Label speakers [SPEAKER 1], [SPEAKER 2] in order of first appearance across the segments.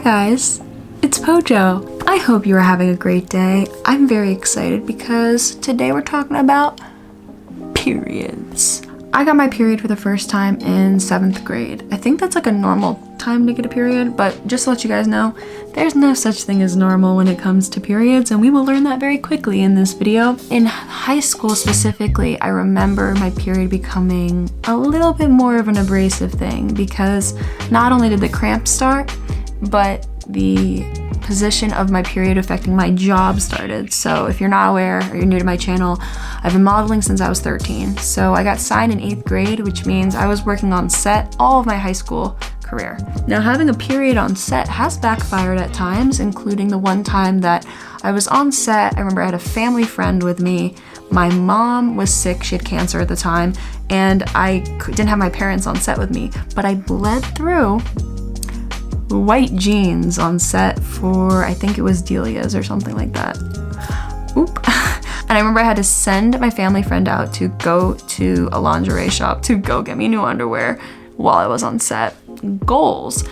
[SPEAKER 1] guys, it's Pojo. I hope you are having a great day. I'm very excited because today we're talking about periods. I got my period for the first time in 7th grade. I think that's like a normal time to get a period, but just to let you guys know, there's no such thing as normal when it comes to periods, and we will learn that very quickly in this video. In high school specifically, I remember my period becoming a little bit more of an abrasive thing because not only did the cramps start, but the position of my period affecting my job started. So if you're not aware or you're new to my channel, I've been modeling since I was 13. So I got signed in 8th grade, which means I was working on set all of my high school career. Now, having a period on set has backfired at times, including the one time that I was on set. I remember I had a family friend with me. My mom was sick, she had cancer at the time, and I didn't have my parents on set with me, but I bled through white jeans on set for, I think it was Delia's or something like that. Oop. And I remember I had to send my family friend out to go to a lingerie shop to go get me new underwear while I was on set. Goals.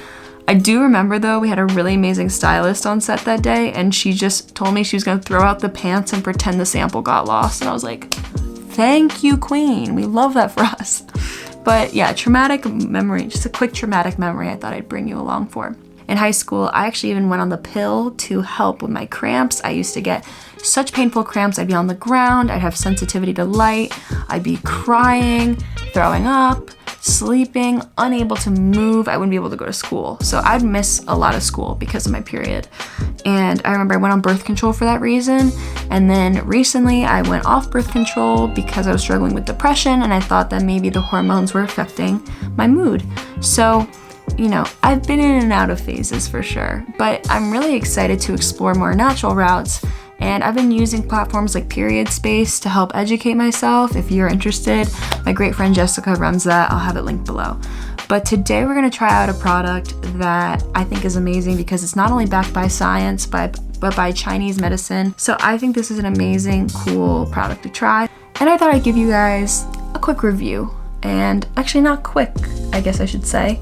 [SPEAKER 1] I do remember though, we had a really amazing stylist on set that day, and she just told me she was gonna throw out the pants and pretend the sample got lost. And I was like, thank you, queen. We love that for us. But yeah, traumatic memory, just a quick traumatic memory I thought I'd bring you along for. In high school, I actually even went on the pill to help with my cramps. I used to get such painful cramps. I'd be on the ground, I'd have sensitivity to light, I'd be crying, throwing up, sleeping, unable to move. I wouldn't be able to go to school. So I'd miss a lot of school because of my period. And I remember I went on birth control for that reason. And then recently I went off birth control because I was struggling with depression, and I thought that maybe the hormones were affecting my mood. So, you know, I've been in and out of phases for sure, but I'm really excited to explore more natural routes. And I've been using platforms like Period Space to help educate myself. If you're interested, my great friend Jessica runs that. I'll have it linked below. But today we're gonna try out a product that I think is amazing because it's not only backed by science, but by Chinese medicine. So I think this is an amazing, cool product to try. And I thought I'd give you guys a quick review. And actually not quick, I guess I should say.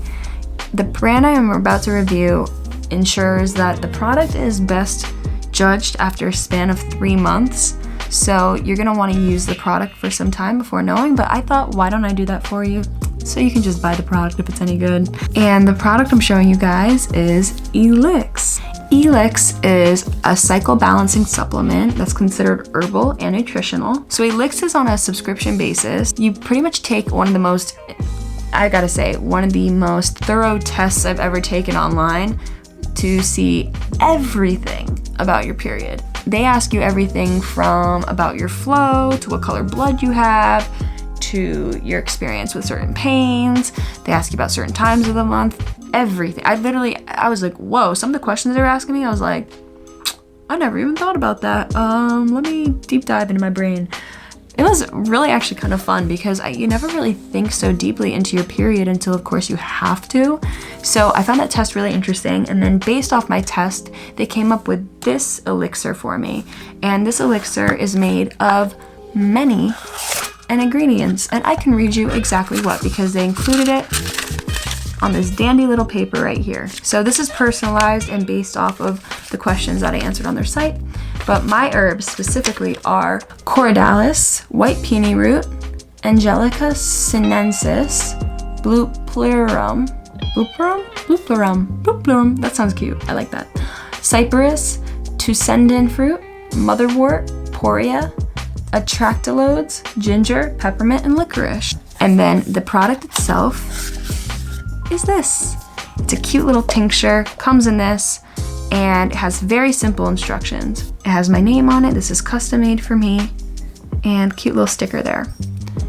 [SPEAKER 1] The brand I am about to review ensures that the product is best judged after a span of 3 months. So you're gonna wanna use the product for some time before knowing, but I thought, why don't I do that for you? So you can just buy the product if it's any good. And the product I'm showing you guys is Elix. Elix is a cycle balancing supplement that's considered herbal and nutritional. So Elix is on a subscription basis. You pretty much take one of the most thorough tests I've ever taken online to see everything about your period. They ask you everything from about your flow, to what color blood you have, to your experience with certain pains. They ask you about certain times of the month, everything. I was like, whoa, some of the questions they were asking me, I was like, I never even thought about that. Let me deep dive into my brain. It was really actually kind of fun because you never really think so deeply into your period until, of course, you have to. So I found that test really interesting. And then based off my test, they came up with this elixir for me. And this elixir is made of many ingredients. And I can read you exactly what, because they included it on this dandy little paper right here. So this is personalized and based off of the questions that I answered on their site. But my herbs specifically are Corydalis, white peony root, Angelica sinensis, Blupleurum, that sounds cute, I like that. Cyperus, Tusendin fruit, motherwort, poria, atractylodes, ginger, peppermint, and licorice. And then the product itself is this. It's a cute little tincture, comes in this, and it has very simple instructions. It has my name on it, this is custom made for me, and cute little sticker there.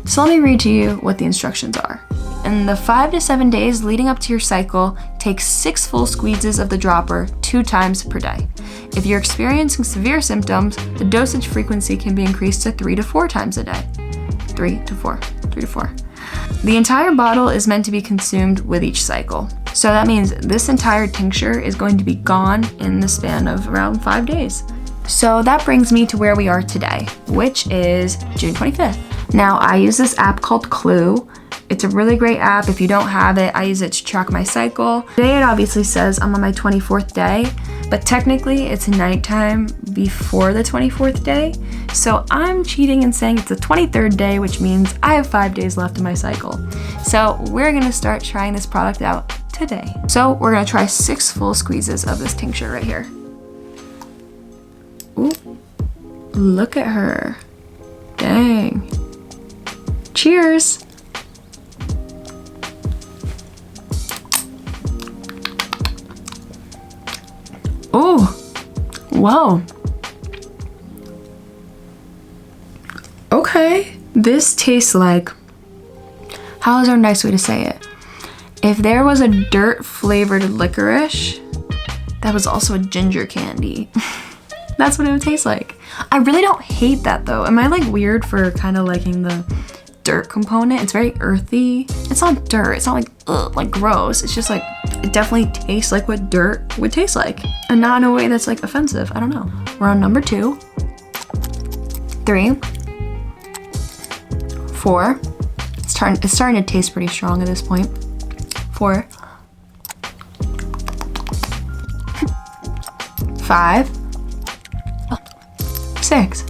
[SPEAKER 1] So let me read to you what the instructions are. In the 5 to 7 days leading up to your cycle, take 6 full squeezes of the dropper 2 times per day. If you're experiencing severe symptoms, the dosage frequency can be increased to 3 to 4 times a day. 3 to 4. The entire bottle is meant to be consumed with each cycle. So that means this entire tincture is going to be gone in the span of around 5 days. So that brings me to where we are today, which is June 25th. Now I use this app called Clue, It's a really great app. If you don't have it, I use it to track my cycle. Today it obviously says I'm on my 24th day, but technically it's nighttime before the 24th day. So I'm cheating and saying it's the 23rd day, which means I have 5 days left in my cycle. So we're gonna start trying this product out today. So we're gonna try 6 full squeezes of this tincture right here. Ooh, look at her. Dang. Cheers. Oh, whoa. Okay, this tastes like, how is there a nice way to say it? If there was a dirt flavored licorice that was also a ginger candy, that's what it would taste like. I really don't hate that though. Am I like weird for kind of liking the dirt component? It's very earthy. It's not dirt. It's not like ugh, like gross. It's just like, it definitely tastes like what dirt would taste like, and not in a way that's like offensive. I don't know. We're on number 2, 3, 4. It's starting to taste pretty strong at this point. 4, 5, 6.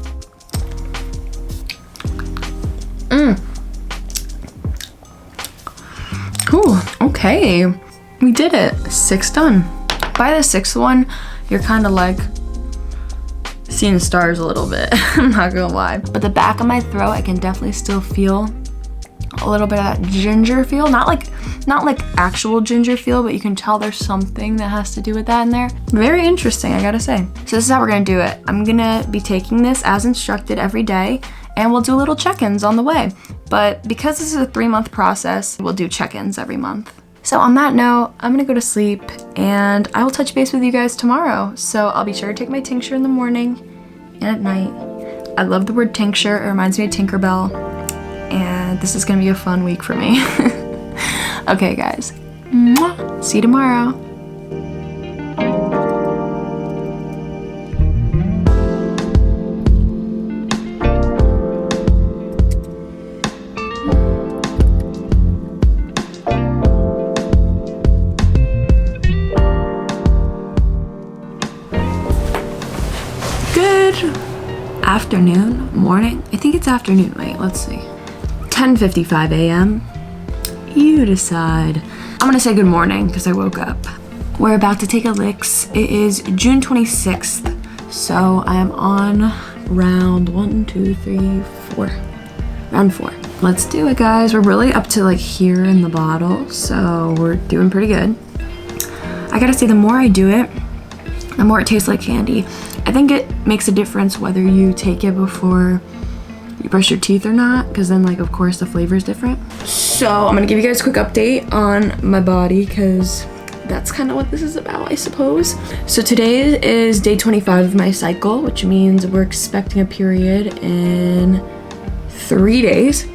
[SPEAKER 1] Ooh, okay. We did it. 6 done. By the 6th one, you're kind of like seeing stars a little bit. I'm not gonna lie. But the back of my throat, I can definitely still feel a little bit of that ginger feel. Not like actual ginger feel, but you can tell there's something that has to do with that in there. Very interesting, I gotta say. So this is how we're gonna do it. I'm gonna be taking this as instructed every day, and we'll do little check-ins on the way. But because this is a 3-month process, we'll do check-ins every month. So on that note, I'm gonna go to sleep, and I will touch base with you guys tomorrow. So I'll be sure to take my tincture in the morning and at night. I love the word tincture. It reminds me of Tinkerbell, and this is gonna be a fun week for me. Okay guys, mwah. See you tomorrow. Good afternoon, morning. I think it's afternoon. Wait, let's see. 10:55 a.m. You decide. I'm gonna say good morning because I woke up. We're about to take Elix. It is June 26th, so I am on round 1, 2, 3, 4. Round 4. Let's do it, guys. We're really up to like here in the bottle, so we're doing pretty good. I gotta say, the more I do it, the more it tastes like candy. I think it makes a difference whether you take it before you brush your teeth or not, because then like of course the flavor is different. So I'm gonna give you guys a quick update on my body, because that's kind of what this is about, I suppose. So today is day 25 of my cycle, which means we're expecting a period in 3 days.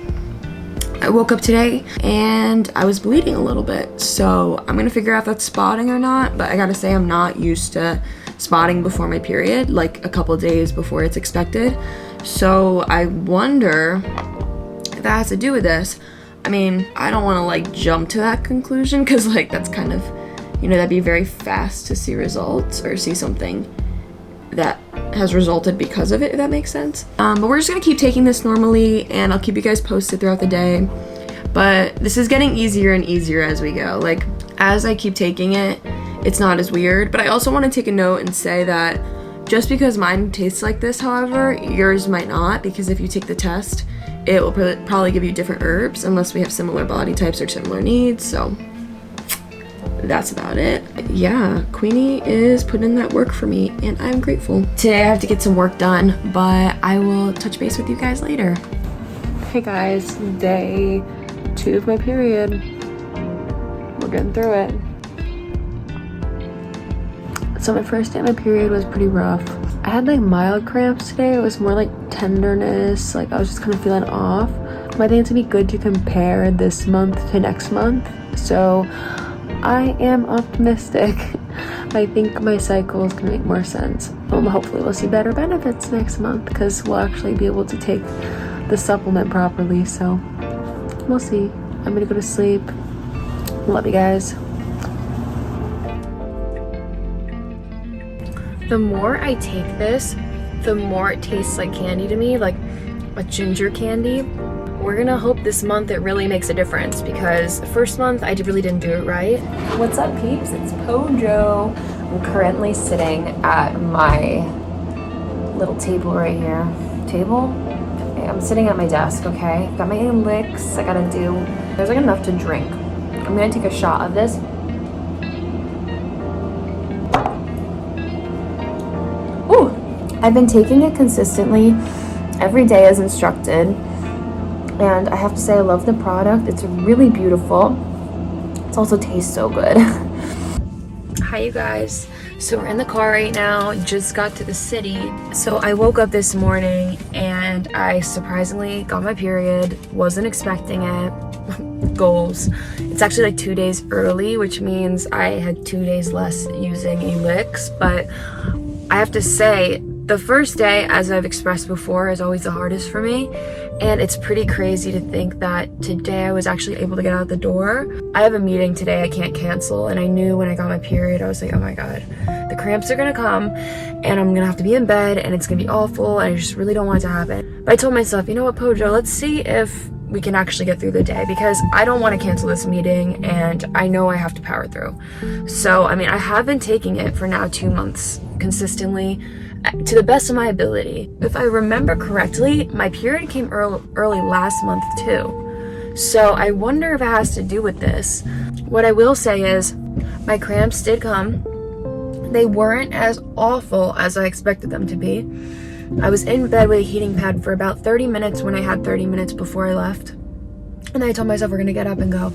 [SPEAKER 1] I woke up today and I was bleeding a little bit, so I'm gonna figure out if that's spotting or not, but I gotta say I'm not used to spotting before my period, like a couple days before it's expected. So I wonder if that has to do with this. I mean, I don't want to like jump to that conclusion, because like that's kind of, you know, that'd be very fast to see results or see something that has resulted because of it, if that makes sense. But we're just gonna keep taking this normally, and I'll keep you guys posted throughout the day. But this is getting easier and easier as we go. Like as I keep taking it, it's not as weird. But I also want to take a note and say that just because mine tastes like this, however, yours might not, because if you take the test, it will probably give you different herbs unless we have similar body types or similar needs. So that's about it. Yeah, Queenie is putting in that work for me, and I'm grateful. Today I have to get some work done, but I will touch base with you guys later. Hey guys, day 2 of my period. We're getting through it. So my first day of my period was pretty rough. I had like mild cramps today. It was more like tenderness, like I was just kind of feeling off. But I think it's gonna be good to compare this month to next month. So I am optimistic. I think my cycle is gonna make more sense. Hopefully we'll see better benefits next month, because we'll actually be able to take the supplement properly, so we'll see. I'm gonna go to sleep. Love you guys. The more I take this, the more it tastes like candy to me, like a ginger candy. We're gonna hope this month it really makes a difference, because the first month I really didn't do it right. What's up, peeps? It's Pojo. I'm currently sitting at my little table right here. Table? Okay, I'm sitting at my desk, okay? Got my Elix, I gotta do. There's like enough to drink. I'm gonna take a shot of this. Ooh! I've been taking it consistently every day as instructed. And I have to say I love the product. It's really beautiful. It also tastes so good. Hi you guys. So we're in the car right now, just got to the city. So I woke up this morning and I surprisingly got my period. Wasn't expecting it. Goals. It's actually like 2 days early, which means I had 2 days less using Elix. But I have to say, the first day, as I've expressed before, is always the hardest for me. And it's pretty crazy to think that today I was actually able to get out the door. I have a meeting today I can't cancel, and I knew when I got my period, I was like, oh my god, the cramps are gonna come, and I'm gonna have to be in bed, and it's gonna be awful, and I just really don't want it to happen. But I told myself, you know what, Pojo, let's see if we can actually get through the day, because I don't want to cancel this meeting, and I know I have to power through. So, I mean, I have been taking it for now 2 months consistently, to the best of my ability. If I remember correctly, my period came early last month too. So I wonder if it has to do with this. What I will say is, my cramps did come. They weren't as awful as I expected them to be. I was in bed with a heating pad for about 30 minutes when I had 30 minutes before I left. And then I told myself we're gonna get up and go.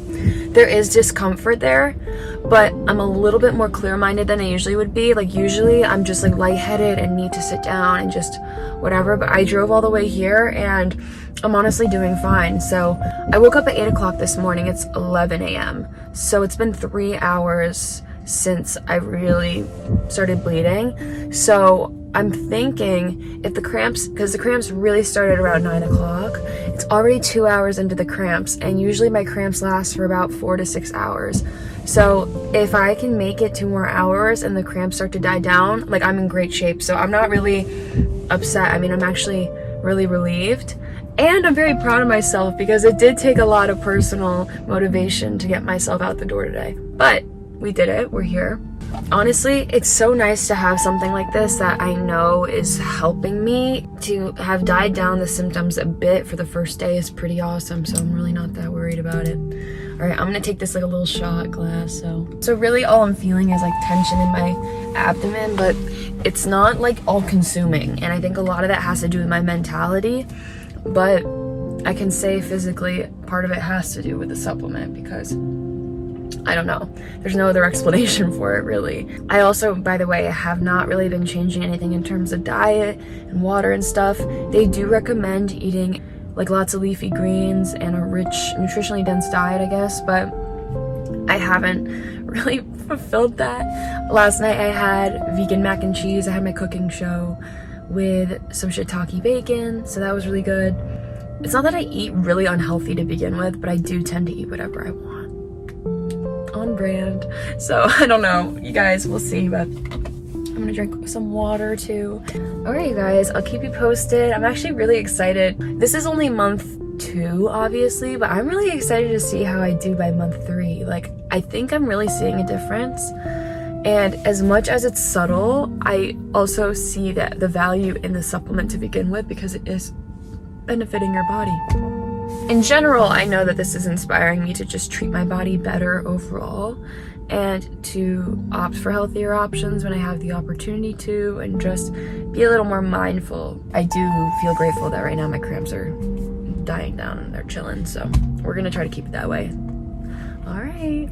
[SPEAKER 1] There is discomfort there, but I'm a little bit more clear-minded than I usually would be. Like usually I'm just like lightheaded and need to sit down and just whatever, but I drove all the way here and I'm honestly doing fine. So I woke up at 8 o'clock this morning. It's 11 a.m. So it's been 3 hours since I really started bleeding. So I'm thinking if the cramps, because the cramps really started around 9 o'clock, it's already 2 hours into the cramps, and usually my cramps last for about 4 to 6 hours. So if I can make it 2 more hours and the cramps start to die down, like I'm in great shape. So I'm not really upset. I mean, I'm actually really relieved. And I'm very proud of myself because it did take a lot of personal motivation to get myself out the door today. But we did it. We're here. Honestly, it's so nice to have something like this that I know is helping me. To have died down the symptoms a bit for the first day is pretty awesome, so I'm really not that worried about it. Alright, I'm gonna take this like a little shot glass. So really all I'm feeling is like tension in my abdomen, but it's not like all consuming, and I think a lot of that has to do with my mentality, but I can say physically part of it has to do with the supplement, because I don't know. There's no other explanation for it, really. I also, by the way, have not really been changing anything in terms of diet and water and stuff. They do recommend eating like lots of leafy greens and a rich, nutritionally dense diet, I guess, but I haven't really fulfilled that. Last night I had vegan mac and cheese. I had my cooking show with some shiitake bacon, so that was really good. It's not that I eat really unhealthy to begin with, but I do tend to eat whatever I want. On brand. So I don't know, you guys, we'll see, but I'm gonna drink some water too. Alright you guys, I'll keep you posted. I'm actually really excited. This is only month 2 obviously, but I'm really excited to see how I do by month 3. Like, I think I'm really seeing a difference, and as much as it's subtle, I also see that the value in the supplement to begin with, because it is benefiting your body. In general, I know that this is inspiring me to just treat my body better overall and to opt for healthier options when I have the opportunity to, and just be a little more mindful. I do feel grateful that right now my cramps are dying down and they're chilling, so we're gonna try to keep it that way. Alright,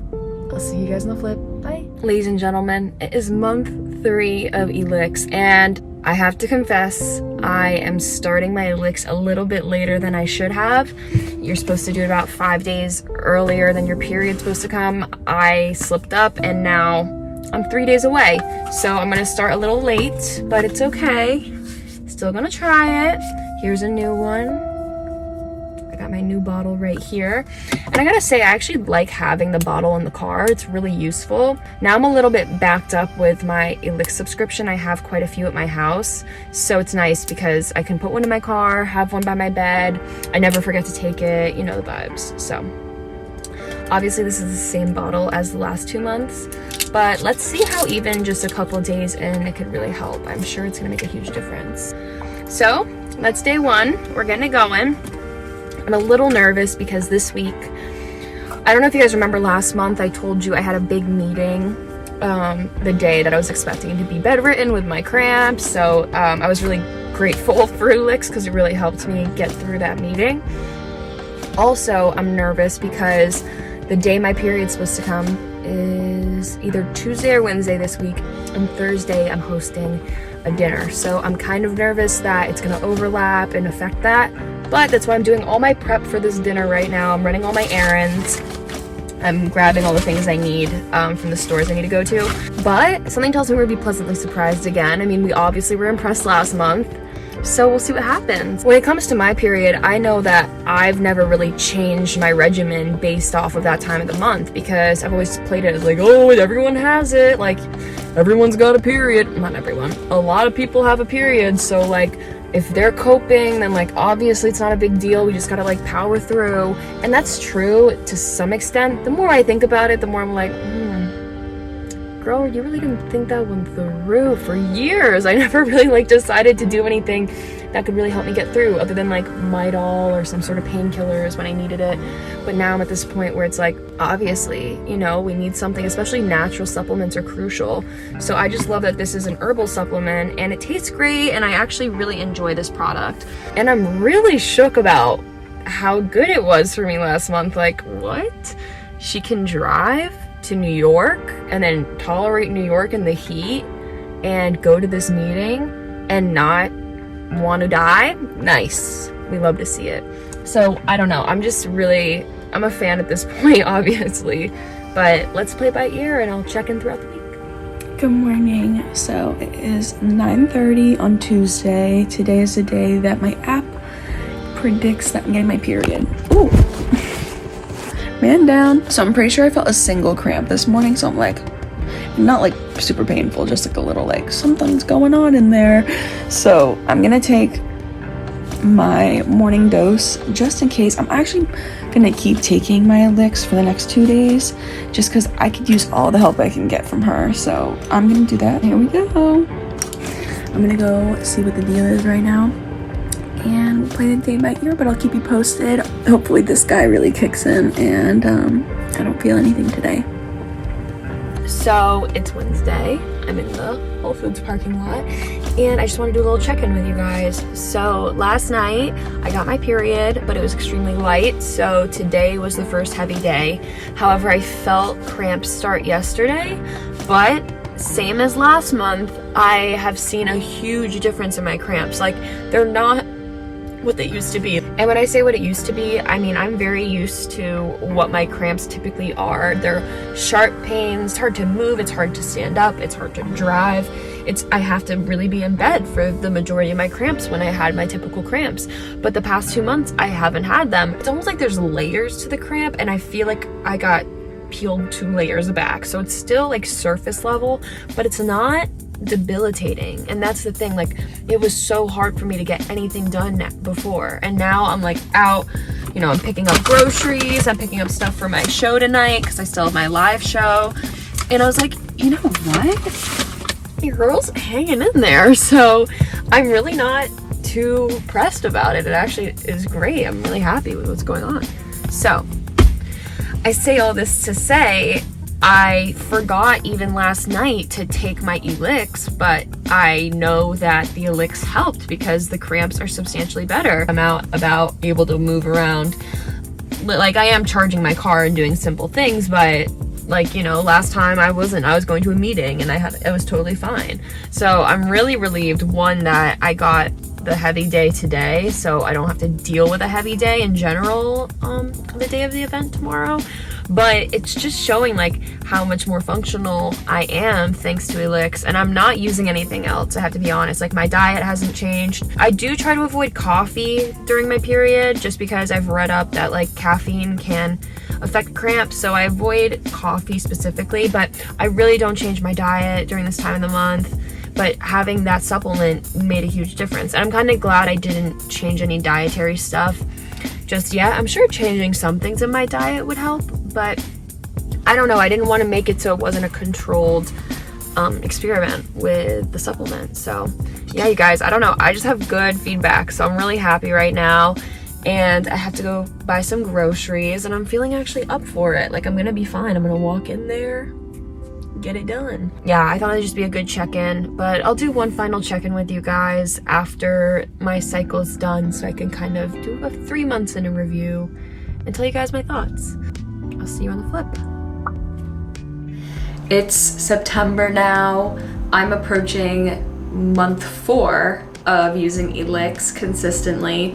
[SPEAKER 1] I'll see you guys on the flip. Bye. Ladies and gentlemen, it is month 3 of Elix, and I have to confess, I am starting my Elix a little bit later than I should have. You're supposed to do it about 5 days earlier than your period's supposed to come. I slipped up and now I'm 3 days away. So I'm gonna start a little late, but it's okay. Still gonna try it. Here's a new one. got my new bottle right here. And I gotta say, I actually like having the bottle in the car. It's really useful. Now I'm a little bit backed up with my Elix subscription. I have quite a few at my house. So it's nice because I can put one in my car, have one by my bed. I never forget to take it, you know the vibes. So obviously this is the same bottle as the last 2 months, but let's see how even just a couple days in it could really help. I'm sure it's gonna make a huge difference. So that's day 1. We're getting it going. I'm a little nervous because this week, I don't know if you guys remember last month, I told you I had a big meeting the day that I was expecting to be bedridden with my cramps. So I was really grateful for Elix because it really helped me get through that meeting. Also, I'm nervous because the day my period's supposed to come is either Tuesday or Wednesday this week, and Thursday I'm hosting a dinner. So I'm kind of nervous that it's gonna overlap and affect that, but that's why I'm doing all my prep for this dinner right now. I'm running all my errands. I'm grabbing all the things I need from the stores I need to go to. But something tells me we're gonna be pleasantly surprised again. I mean, we obviously were impressed last month, so we'll see what happens. When it comes to my period, I know that I've never really changed my regimen based off of that time of the month because I've always played it as like, oh, everyone has it. Like, everyone's got a period. Not everyone. A lot of people have a period. So like, if they're coping, then like, obviously it's not a big deal. We just gotta like power through. And that's true to some extent. The more I think about it, the more I'm like, girl, you really didn't think that one through for years. I never really like decided to do anything that could really help me get through other than like Midol or some sort of painkillers when I needed it. But now I'm at this point where it's like, obviously, you know, we need something, especially natural supplements are crucial. So I just love that this is an herbal supplement and it tastes great and I actually really enjoy this product. And I'm really shook about how good it was for me last month. Like, what? She can drive to New York and then tolerate New York in the heat and go to this meeting and not want to die? Nice. We love to see it. So I don't know, I'm a fan at this point, obviously, but let's play by ear and I'll check in throughout the week.
[SPEAKER 2] Good morning. So it is 9:30 on Tuesday. Today is the day that my app predicts that I'm getting my period. Ooh. Man down. So I'm pretty sure I felt a single cramp this morning, so I'm like, not like super painful, just like a little like something's going on in there. So I'm gonna take my morning dose just in case. I'm actually gonna keep taking my Elix for the next 2 days just because I could use all the help I can get from her. So I'm gonna do that. Here we go. I'm gonna go see what the deal is right now and we'll play the day by ear, but I'll keep you posted. Hopefully this guy really kicks in and I don't feel anything today.
[SPEAKER 1] So it's Wednesday. I'm in the Whole Foods parking lot and I just want to do a little check-in with you guys. So last night I got my period, but it was extremely light. So today was the first heavy day. However, I felt cramps start yesterday, but same as last month, I have seen a huge difference in my cramps. Like, they're not what they used to be. And when I say what it used to be, I mean I'm very used to what my cramps typically are. They're sharp pains, it's hard to move, it's hard to stand up, it's hard to drive. I have to really be in bed for the majority of my cramps when I had my typical cramps. But the past 2 months, I haven't had them. It's almost like there's layers to the cramp and I feel like I got peeled 2 layers back. So it's still like surface level, but it's not debilitating. And that's the thing, like, it was so hard for me to get anything done before, and now I'm like out, you know, I'm picking up groceries, I'm picking up stuff for my show tonight because I still have my live show, and I was like, you know what, your girl's hanging in there. So I'm really not too pressed about it. It actually is great. I'm really happy with what's going on. So I say all this to say I forgot even last night to take my Elix, but I know that the Elix helped because the cramps are substantially better. I'm out about, able to move around. Like, I am charging my car and doing simple things, but like, you know, last time I was going to a meeting and it was totally fine. So I'm really relieved, one, that I got the heavy day today, so I don't have to deal with a heavy day in general the day of the event tomorrow. but it's just showing like how much more functional I am thanks to Elix, and I'm not using anything else. I have to be honest, like my diet hasn't changed. I do try to avoid coffee during my period just because I've read up that like caffeine can affect cramps, so I avoid coffee specifically, but I really don't change my diet during this time of the month. But having that supplement made a huge difference, and I'm kind of glad I didn't change any dietary stuff just yet. I'm sure changing some things in my diet would help, but I don't know. I didn't want to make it so it wasn't a controlled experiment with the supplement. So yeah, you guys, I don't know. I just have good feedback, so I'm really happy right now. And I have to go buy some groceries, and I'm feeling actually up for it. Like I'm gonna be fine. I'm gonna walk in there, get it done. Yeah, I thought it'd just be a good check-in, but I'll do one final check-in with you guys after my cycle's done, so I can kind of do a 3 months in a review and tell you guys my thoughts. I'll see you on the flip. It's September now. I'm approaching month 4 of using Elix consistently.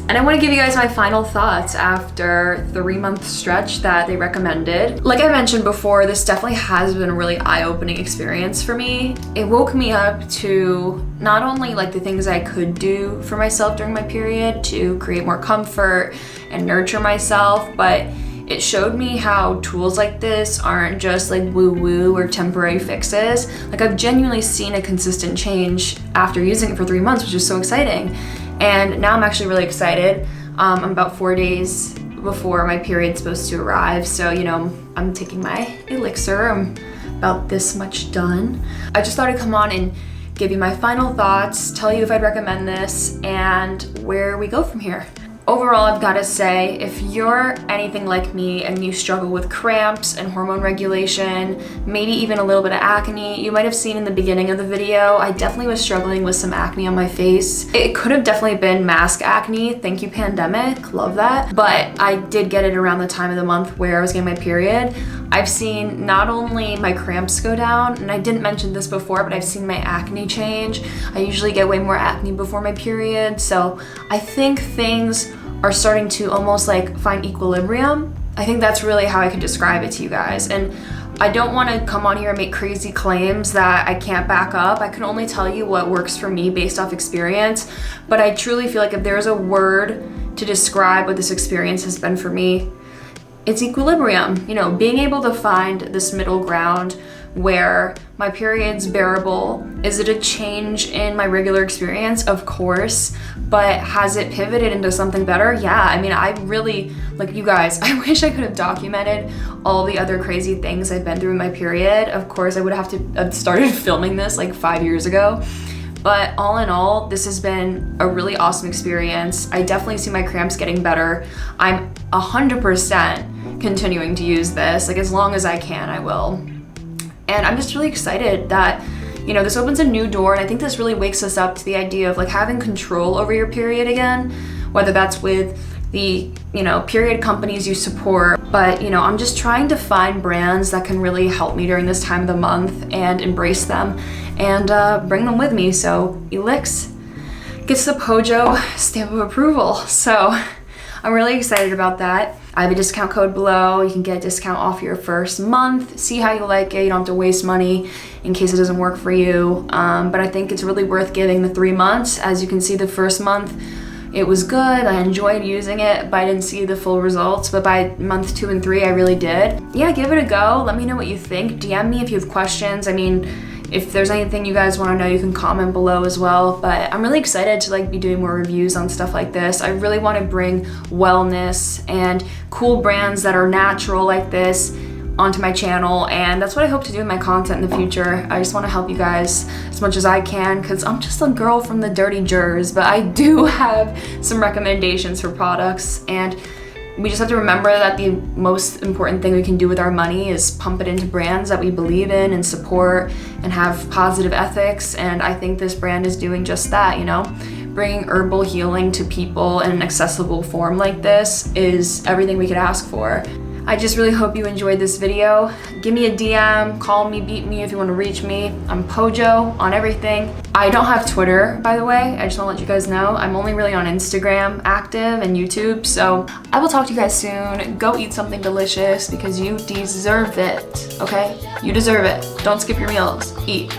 [SPEAKER 1] And I want to give you guys my final thoughts after the 3-month stretch that they recommended. Like I mentioned before, this definitely has been a really eye-opening experience for me. It woke me up to not only like the things I could do for myself during my period to create more comfort and nurture myself, but it showed me how tools like this aren't just like woo-woo or temporary fixes. Like I've genuinely seen a consistent change after using it for 3 months, which is so exciting. And now I'm actually really excited. I'm about 4 days before my period's supposed to arrive. So, you know, I'm taking my elixir. I'm about this much done. I just thought I'd come on and give you my final thoughts, tell you if I'd recommend this, and where we go from here. Overall, I've got to say, if you're anything like me and you struggle with cramps and hormone regulation, maybe even a little bit of acne, you might have seen in the beginning of the video, I definitely was struggling with some acne on my face. It could have definitely been mask acne. Thank you, pandemic. Love that. But I did get it around the time of the month where I was getting my period. I've seen not only my cramps go down, and I didn't mention this before, but I've seen my acne change. I usually get way more acne before my period, so I think things are starting to almost like find equilibrium. I think that's really how I can describe it to you guys. And I don't want to come on here and make crazy claims that I can't back up. I can only tell you what works for me based off experience, but I truly feel like if there's a word to describe what this experience has been for me, it's equilibrium. You know, being able to find this middle ground where my period's bearable. Is it a change in my regular experience? Of course, but has it pivoted into something better? Yeah, I mean, I really, like you guys, I wish I could have documented all the other crazy things I've been through in my period. Of course, I would have to have started filming this like 5 years ago. But all in all, this has been a really awesome experience. I definitely see my cramps getting better. I'm 100% continuing to use this. Like as long as I can, I will. And I'm just really excited that, you know, this opens a new door, and I think this really wakes us up to the idea of like having control over your period again, whether that's with the, you know, period companies you support. But, you know, I'm just trying to find brands that can really help me during this time of the month and embrace them and bring them with me. So Elix gets the Pojo stamp of approval. So I'm really excited about that. I have a discount code below. You can get a discount off your first month. See how you like it. You don't have to waste money in case it doesn't work for you. But I think it's really worth giving the 3 months. As you can see, the first month, it was good. I enjoyed using it, but I didn't see the full results. But by month 2 and 3, I really did. Yeah, give it a go. Let me know what you think. DM me if you have questions. I mean, if there's anything you guys want to know, you can comment below as well. But I'm really excited to like be doing more reviews on stuff like this. I really want to bring wellness and cool brands that are natural like this onto my channel, and that's what I hope to do with my content in the future. I just want to help you guys as much as I can because I'm just a girl from the dirty jers, but I do have some recommendations for products, and we just have to remember that the most important thing we can do with our money is pump it into brands that we believe in and support and have positive ethics. And I think this brand is doing just that, you know? Bringing herbal healing to people in an accessible form like this is everything we could ask for. I just really hope you enjoyed this video. Give me a DM, call me, beat me if you want to reach me. I'm Pojo on everything. I don't have Twitter, by the way. I just want to let you guys know. I'm only really on Instagram active and YouTube. So I will talk to you guys soon. Go eat something delicious because you deserve it, okay? You deserve it. Don't skip your meals. Eat.